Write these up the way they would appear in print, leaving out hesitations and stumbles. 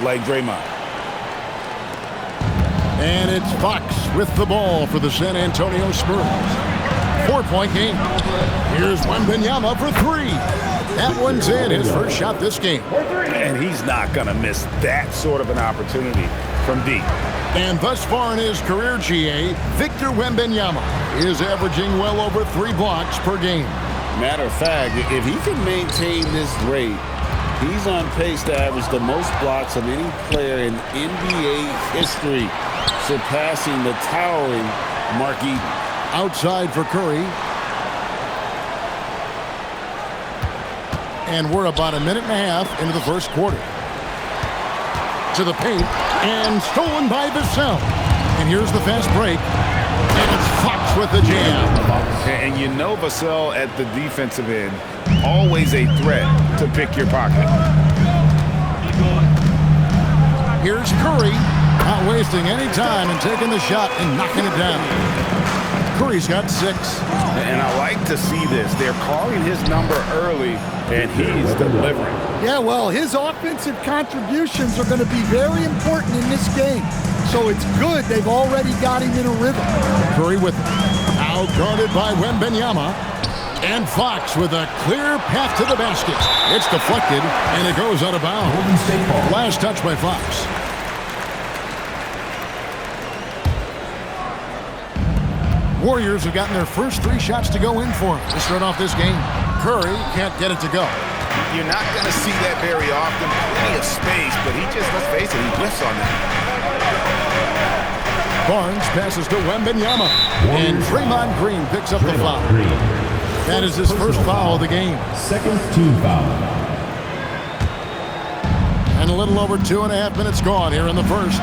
like Draymond. And it's Fox with the ball for the San Antonio Spurs. 4-point game. Here's Wembanyama for three. That one's in, his first shot this game. And he's not going to miss that sort of an opportunity from deep. And thus far in his career, GA, Victor Wembanyama is averaging well over 3 blocks per game. Matter of fact, if he can maintain this rate, he's on pace to average the most blocks of any player in NBA history, surpassing the towering Mark Eaton. Outside for Curry. And we're about a minute and a half into the first quarter. To the paint, and stolen by Vassell. And here's the fast break. And it's Fox with the jam. And you know Vassell at the defensive end, always a threat to pick your pocket. Here's Curry, not wasting any time and taking the shot and knocking it down. Curry's got 6. And I like to see this. They're calling his number early, and he's delivering. Yeah, well, his offensive contributions are going to be very important in this game. So it's good they've already got him in a rhythm. Curry with it. Out guarded by Wembanyama. And Fox with a clear path to the basket. It's deflected, and it goes out of bounds. Last touch by Fox. Warriors have gotten their first 3 shots to go in for him to start off this game. Curry can't get it to go. You're not going to see that very often. Plenty of space, but he just, let's face it, he whiffs on that. Barnes passes to Wembanyama. And Draymond Green picks up the foul. That is his first foul of the game. Second team foul. And a little over 2.5 minutes gone here in the first.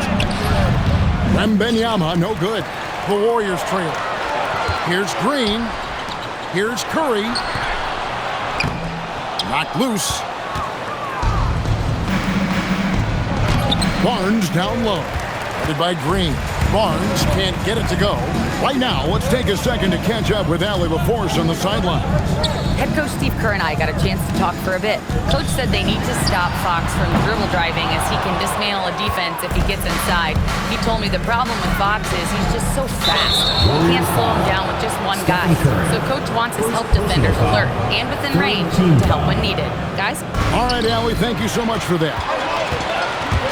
Wembanyama, no good. The Warriors trail. Here's Green. Here's Curry. Knocked loose. Barnes down low. Headed by Green. Barnes can't get it to go. Right now, let's take a second to catch up with Allie LaForce on the sidelines. Head coach Steve Kerr and I got a chance to talk for a bit. Coach said they need to stop Fox from dribble driving as he can dismantle a defense if he gets inside. He told me the problem with Fox is he's just so fast. You can't slow him down with just one guy. So coach wants his help defenders alert and within range to help when needed. Guys? All right, Allie, thank you so much for that.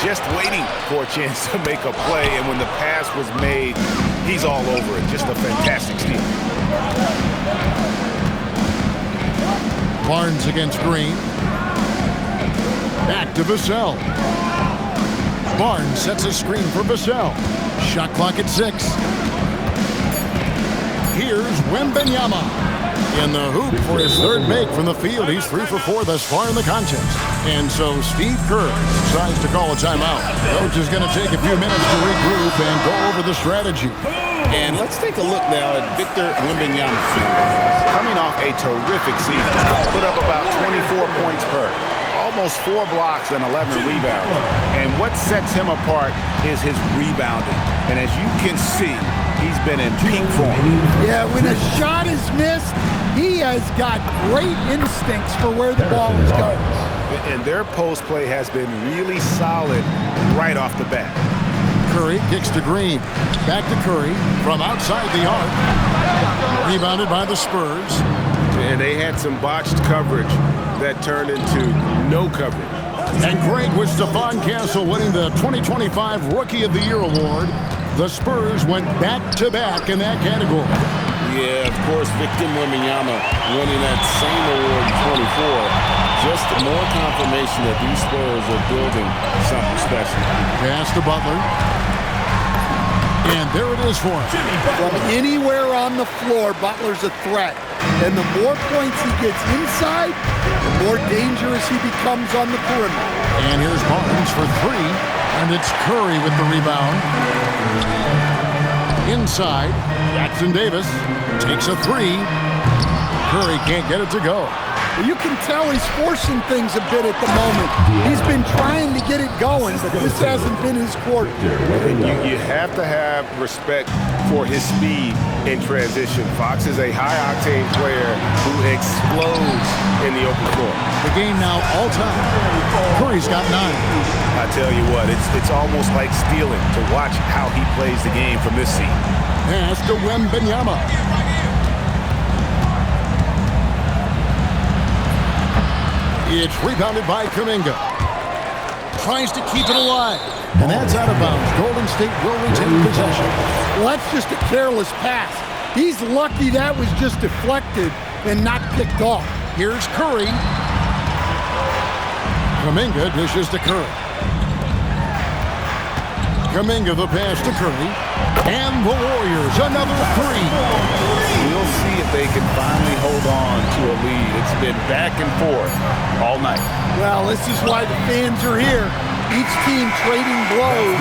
Just waiting for a chance to make a play, and when the pass was made, he's all over it. Just a fantastic steal. Barnes against Green. Back to Vassell. Barnes sets a screen for Vassell. Shot clock at 6. Here's Wembanyama. In the hoop for his third make from the field. He's 3 for 4 thus far in the contest. And so Steve Kerr decides to call a timeout. Coach is going to take a few minutes to regroup and go over the strategy. And let's take a look now at Victor Wembanyama. Coming off a terrific season. Put up about 24 points per. Almost 4 blocks and 11 rebounds. And what sets him apart is his rebounding. And as you can see, he's been in peak form. Yeah, when a shot is missed, he has got great instincts for where the ball is going. And their post play has been really solid right off the bat. Curry kicks to Green. Back to Curry from outside the arc. Rebounded by the Spurs. And they had some botched coverage that turned into no coverage. And great with Stephon Castle winning the 2025 Rookie of the Year award. The Spurs went back-to-back in that category. Yeah, of course, Victor Wembanyama winning that same award in 24. Just more confirmation that these Spurs are building something special. Pass to Butler. And there it is for him. From anywhere on the floor, Butler's a threat. And the more points he gets inside, the more dangerous he becomes on the perimeter. And here's Barnes for 3. And it's Curry with the rebound. Inside, Jackson Davis takes a 3. Curry can't get it to go. You can tell he's forcing things a bit at the moment. He's been trying to get it going, but this hasn't been his quarter. You have to have respect for his speed in transition. Fox is a high-octane player who explodes in the open floor. The game now all-time. Curry's got 9. I tell you what, it's almost like stealing to watch how he plays the game from this seat. Pass to Wembanyama. It's rebounded by Kuminga. Tries to keep it alive. And that's out of bounds. Golden State will retain possession. Well, that's just a careless pass. He's lucky that was just deflected and not picked off. Here's Curry. Kuminga dishes to Curry. Kuminga the pass to Curry. And the Warriors, another 3. We'll see if they can finally hold on to a lead. It's been back and forth all night. Well, this is why the fans are here. Each team trading blows,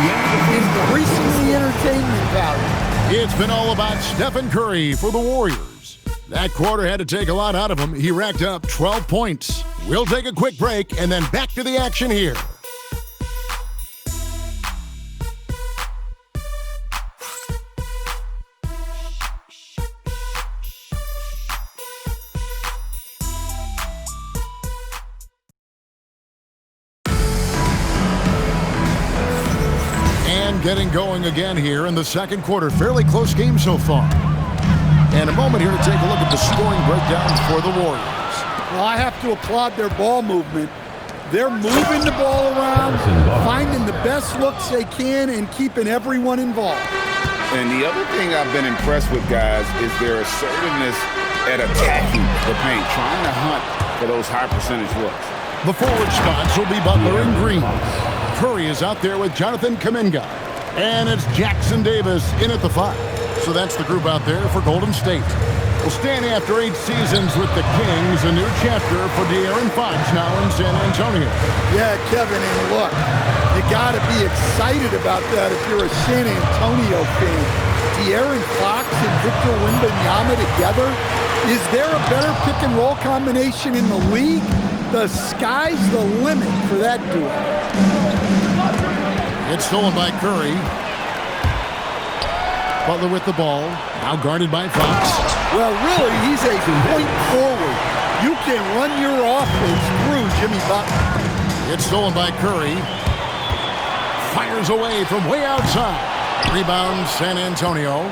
increasingly entertainment value. It's been all about Stephen Curry for the Warriors. That quarter had to take a lot out of him. He racked up 12 points. We'll take a quick break and then back to the action here. Getting going again here in the second quarter. Fairly close game so far. And a moment here to take a look at the scoring breakdown for the Warriors. Well, I have to applaud their ball movement. They're moving the ball around, finding the best looks they can, and keeping everyone involved. And the other thing I've been impressed with, guys, is their assertiveness at attacking the paint, trying to hunt for those high percentage looks. The forward spots will be Butler and Green. Curry is out there with Jonathan Kuminga. And it's Jackson Davis in at the 5. So that's the group out there for Golden State. We'll stand after 8 seasons with the Kings, a new chapter for De'Aaron Fox now in San Antonio. Yeah, Kevin, and look, you got to be excited about that if you're a San Antonio fan. De'Aaron Fox and Victor Wembanyama together? Is there a better pick-and-roll combination in the league? The sky's the limit for that duo. It's stolen by Curry. Butler with the ball. Now guarded by Fox. Well, really, he's a point forward. You can run your offense through Jimmy Butler. It's stolen by Curry. Fires away from way outside. Rebound, San Antonio.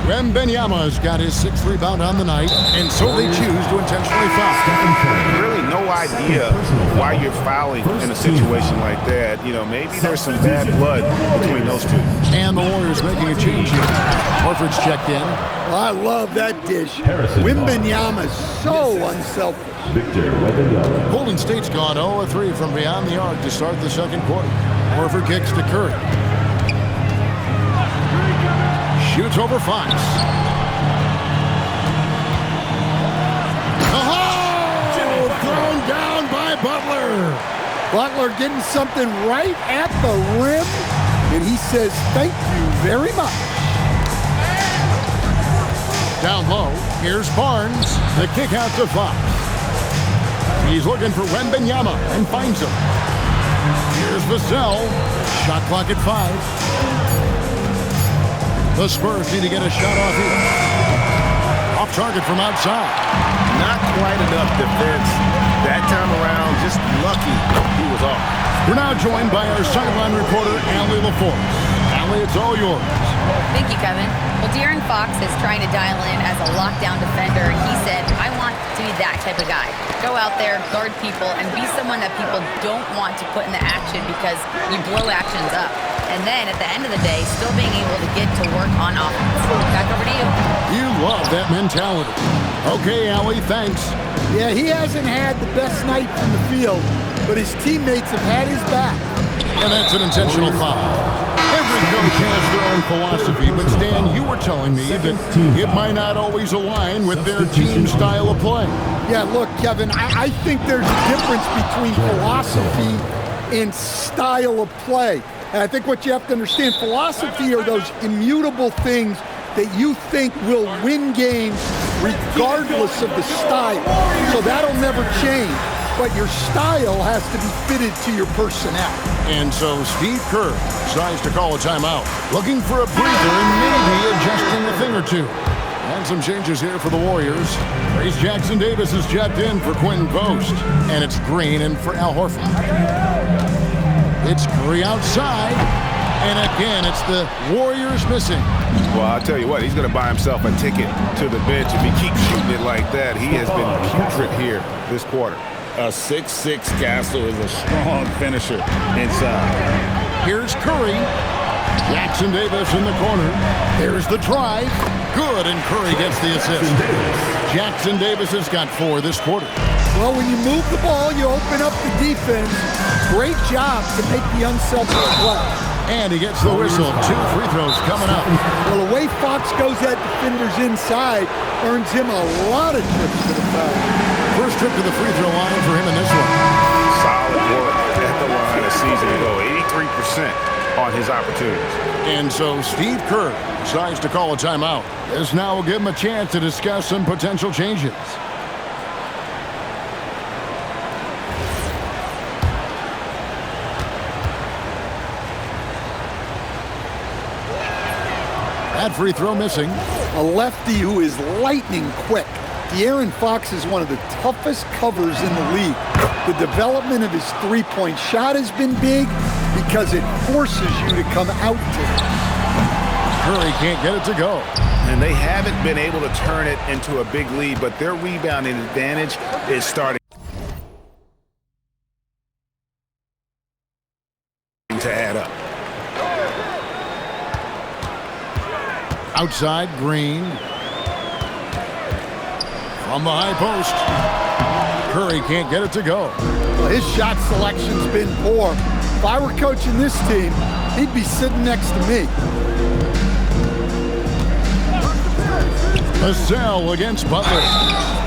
Wembanyama's got his 6th rebound on the night, and so they choose to intentionally foul. Really no idea why you're fouling in a situation like that. You know, maybe there's some bad blood between those two. And the Warriors making a change here. Horford's checked in. Well, I love that dish. Wembanyama's so unselfish. Golden State's gone 0-3 from beyond the arc to start the second quarter. Horford kicks to Curry. Shoots over Fox. Oh! Thrown down by Butler. Butler getting something right at the rim, and he says, thank you very much. Down low, here's Barnes. The kick out to Fox. He's looking for Wembanyama and finds him. Here's Vassell. Shot clock at 5. The Spurs need to get a shot off here. Off target from outside. Not quite enough defense. That time around, just lucky he was off. We're now joined by our sideline reporter, Allie LaForce. Allie, it's all yours. Thank you, Kevin. Well, De'Aaron Fox is trying to dial in as a lockdown defender. He said, I want to be that type of guy. Go out there, guard people, and be someone that people don't want to put in the action because you blow actions up. And then, at the end of the day, still being able to get to work on offense. Back over to you. You love that mentality. Okay, Allie, thanks. Yeah, he hasn't had the best night from the field, but his teammates have had his back. And that's an intentional foul. Every coach has their own philosophy, but Stan, you were telling me that it might not always align with their team style of play. Yeah, look, Kevin, I think there's a difference between philosophy and style of play. And I think what you have to understand, philosophy are those immutable things that you think will win games regardless of the style. So that'll never change. But your style has to be fitted to your personnel. And so Steve Kerr decides to call a timeout, looking for a breather and maybe adjusting a thing or two. And some changes here for the Warriors. Trace Jackson-Davis is checked in for Quentin Post. And it's Green in for Al Horford. It's Curry outside. And again, it's the Warriors missing. Well, I'll tell you what, he's going to buy himself a ticket to the bench if he keeps shooting it like that. He has been putrid here this quarter. A 6'6" Castles is a strong finisher inside. Here's Curry. Jackson-Davis in the corner. There's the drive. Good, and Curry gets the assist. Jackson-Davis has got 4 this quarter. Well, when you move the ball, you open up the defense. Great job to make the unselfish play. And he gets the whistle. 2 free throws coming up. Well, the way Fox goes at defenders inside earns him a lot of trips to the foul. First trip to the free throw line for him in this one. Solid work at the line a season ago. 83% on his opportunities. And so Steve Kerr decides to call a timeout. This now will give him a chance to discuss some potential changes. That free throw missing. A lefty who is lightning quick. De'Aaron Fox is one of the toughest covers in the league. The development of his three-point shot has been big because it forces you to come out to it. Curry can't get it to go. And they haven't been able to turn it into a big lead, but their rebounding advantage is starting to add up. Outside, Green. From the high post. Curry can't get it to go. Well, his shot selection's been poor. If I were coaching this team, he'd be sitting next to me. Vassell against Butler.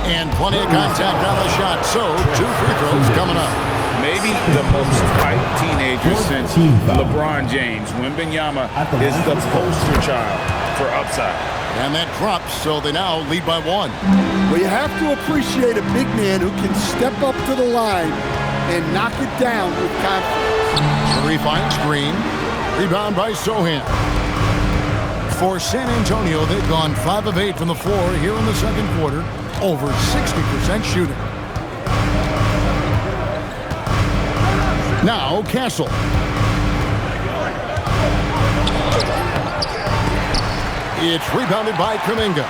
And plenty of contact on the shot. So, 2 free throws coming up. Maybe the most hyped teenager since LeBron James. Wembanyama is the poster child for upside. And that drops, so they now lead by 1. Well, you have to appreciate a big man who can step up to the line and knock it down with confidence. Curry finds Green. Rebound by Sohan. For San Antonio, they've gone 5 of 8 from the floor here in the second quarter. Over 60% shooting. Now, Castle. It's rebounded by Kuminga.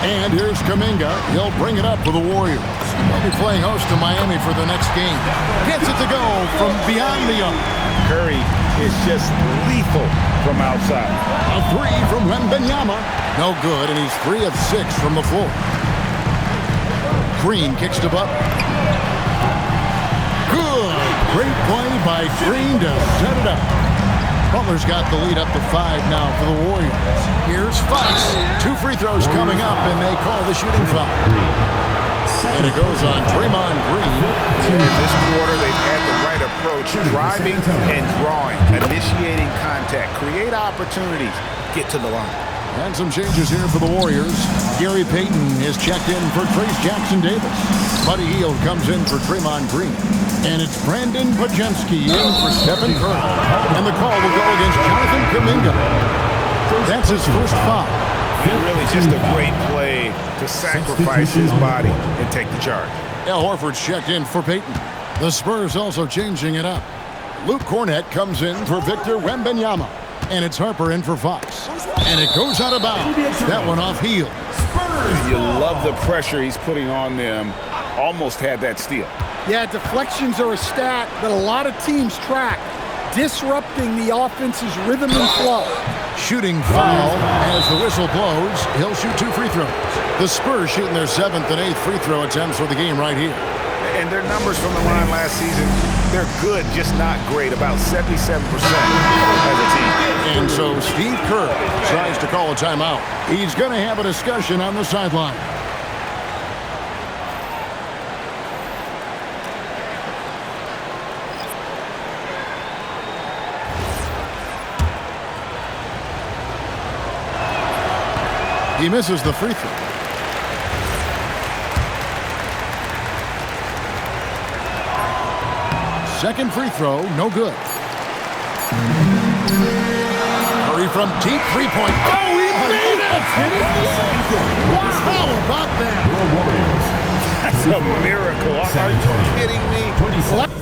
And here's Kuminga. He'll bring it up for the Warriors. They'll be playing host to Miami for the next game. Gets it to go from beyond the arc. Curry is just lethal from outside. A 3 from Wembanyama. No good, and he's 3 of 6 from the floor. Green kicks to Butler. Good. Great play by Green to set it up. Butler's got the lead up to 5 now for the Warriors. Here's Fox. 2 free throws coming up, and they call the shooting foul. And it goes on Draymond Green. In this quarter, they've had the right approach, driving and drawing, initiating contact, create opportunities, get to the line. And some changes here for the Warriors. Gary Payton is checked in for Trace Jackson-Davis. Buddy Hield comes in for Draymond Green. And it's Brandon Podziemski in for Stephen Curry. And the call will go against Jonathan Kuminga. That's his first foul. Really just a great play to sacrifice his body and take the charge. Al Horford's checked in for Payton. The Spurs also changing it up. Luke Cornett comes in for Victor Wembanyama. And it's Harper in for Fox. And it goes out of bounds. That one off Hield. You love the pressure he's putting on them. Almost had that steal. Yeah, deflections are a stat that a lot of teams track, disrupting the offense's rhythm and flow. Shooting foul as the whistle blows. He'll shoot 2 free throws. The Spurs shooting their 7th and 8th free throw attempts for the game right here. And their numbers from the line last season, they're good, just not great. About 77% as a team. And so Steve Kerr tries to call a timeout. He's going to have a discussion on the sideline. He misses the free throw. second free throw, no good. Curry from deep three-point. Oh, he made it! Wow, how about that? That's a miracle. Are you kidding me?